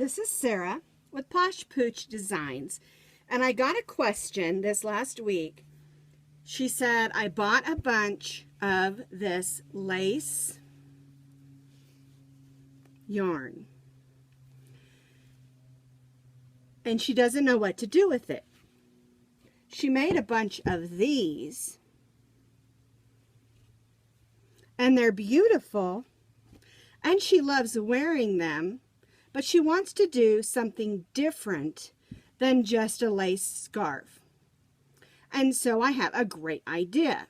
this is Sara with Posh Pooch Designs, and I got a question this last week. She said, I bought a bunch of this lace yarn, and she doesn't know what to do with it. She made a bunch of these, and they're beautiful, and she loves wearing them, but she wants to do something different than just a lace scarf. And so I have a great idea.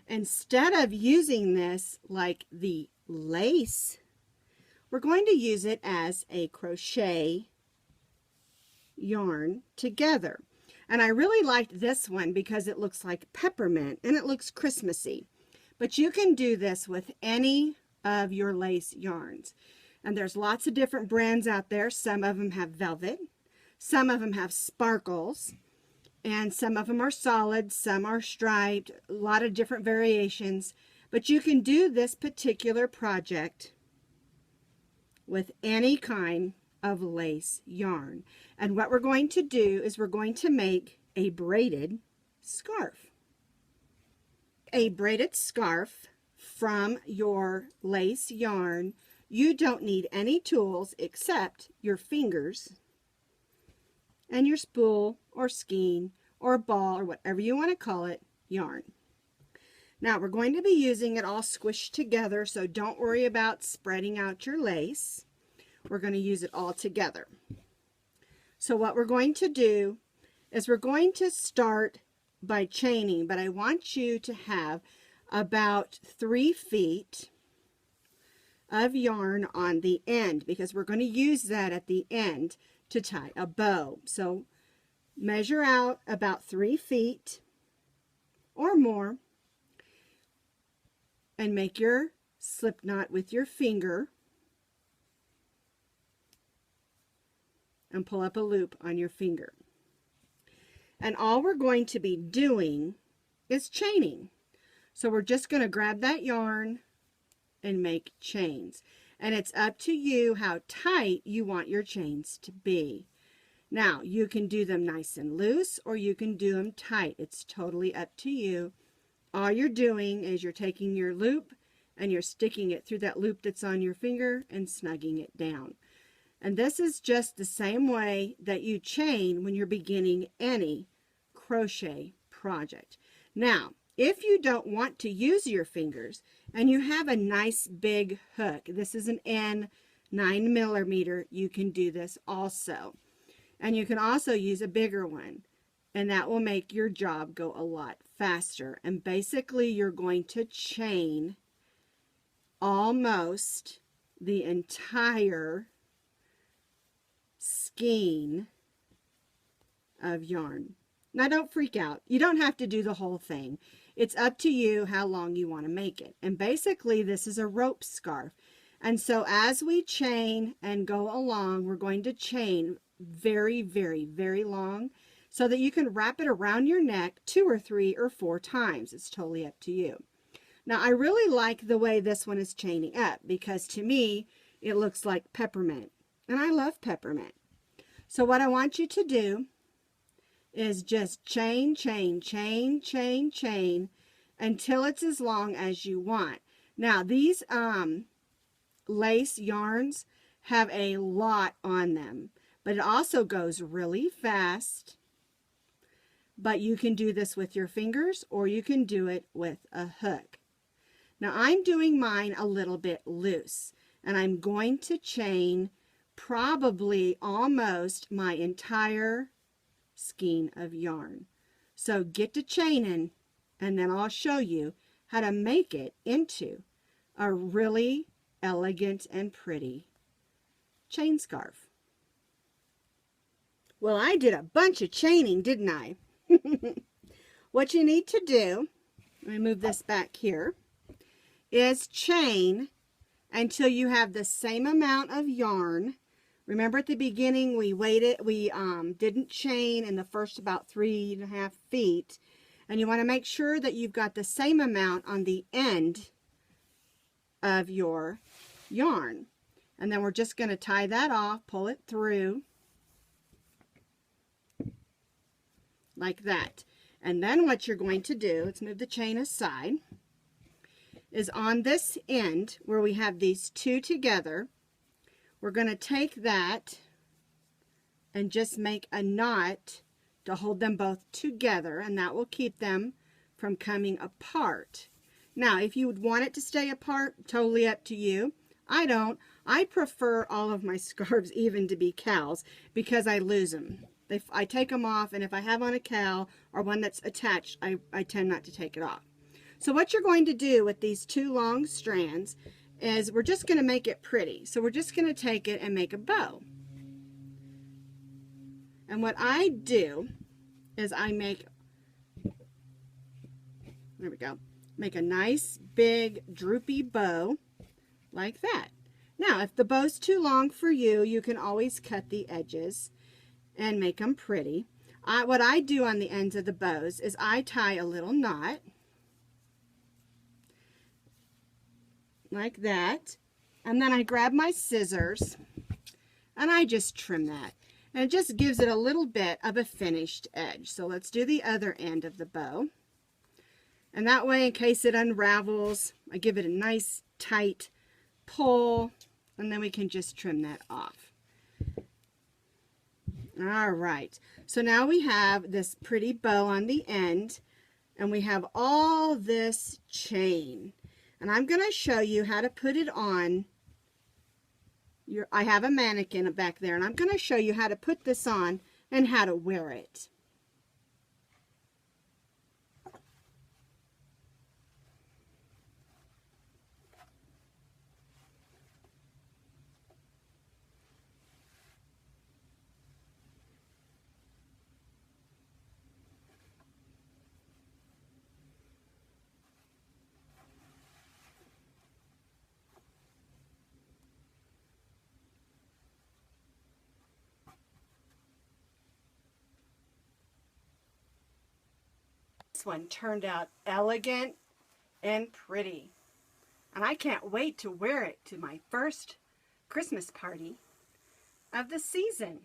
Instead of using this like the lace, we're going to use it as a crochet yarn together. And I really liked this one because it looks like peppermint and it looks Christmassy. But you can do this with any of your lace yarns. And there's lots of different brands out there. Some of them have velvet, some of them have sparkles, and some of them are solid, some are striped, a lot of different variations. But you can do this particular project with any kind of lace yarn. And what we're going to do is we're going to make a braided scarf. A braided scarf from your lace yarn. You don't need any tools except your fingers and your spool or skein or ball or whatever you want to call it, yarn. Now we're going to be using it all squished together, so don't worry about spreading out your lace. We're going to use it all together. So what we're going to do is we're going to start by chaining, but I want you to have about 3 feet of yarn on the end because we're going to use that at the end to tie a bow. So measure out about 3 feet or more and make your slip knot with your finger and pull up a loop on your finger. And all we're going to be doing is chaining. So we're just going to grab that yarn and make chains. And it's up to you how tight you want your chains to be. Now, you can do them nice and loose or you can do them tight. It's totally up to you. All you're doing is you're taking your loop and you're sticking it through that loop that's on your finger and snugging it down. And this is just the same way that you chain when you're beginning any crochet project. Now, if you don't want to use your fingers and you have a nice big hook, this is an N 9mm, you can do this also. And you can also use a bigger one, and that will make your job go a lot faster. And basically you're going to chain almost the entire skein of yarn. Now don't freak out. You don't have to do the whole thing. It's up to you how long you want to make it. And basically this is a rope scarf. And so as we chain and go along, we're going to chain very, very, very long so that you can wrap it around your neck 2 or 3 or 4 times. It's totally up to you. Now I really like the way this one is chaining up because to me it looks like peppermint. And I love peppermint. So what I want you to do is just chain, chain, chain, chain, chain until it's as long as you want. Now these lace yarns have a lot on them, but it also goes really fast. But you can do this with your fingers or you can do it with a hook. Now I'm doing mine a little bit loose and I'm going to chain probably almost my entire skein of yarn. So get to chaining and then I'll show you how to make it into a really elegant and pretty chain scarf. Well, I did a bunch of chaining, didn't I? What you need to do, let me move this back here, is chain until you have the same amount of yarn. Remember at the beginning we didn't chain in the first about 3.5 feet, and you want to make sure that you've got the same amount on the end of your yarn. And then we're just going to tie that off, pull it through like that. And then what you're going to do, let's move the chain aside, is on this end where we have these two together, we're going to take that and just make a knot to hold them both together, and that will keep them from coming apart. Now, if you would want it to stay apart, totally up to you. I don't. I prefer all of my scarves even to be cowls because I lose them. I take them off, and if I have on a cowl or one that's attached, I tend not to take it off. So what you're going to do with these two long strands is we're just going to make it pretty. So we're just going to take it and make a bow. And what I do is I make, there we go, make a nice big droopy bow like that. Now, if the bow's too long for you, you can always cut the edges and make them pretty. What I do on the ends of the bows is I tie a little knot like that, and then I grab my scissors and I just trim that, and it just gives it a little bit of a finished edge. So let's do the other end of the bow, and that way, in case it unravels, I give it a nice tight pull, and then we can just trim that off. All right, so now we have this pretty bow on the end, and we have all this chain, and I'm going to show you how to put it on. I have a mannequin back there, and I'm going to show you how to put this on and how to wear it. This one turned out elegant and pretty, and I can't wait to wear it to my first Christmas party of the season.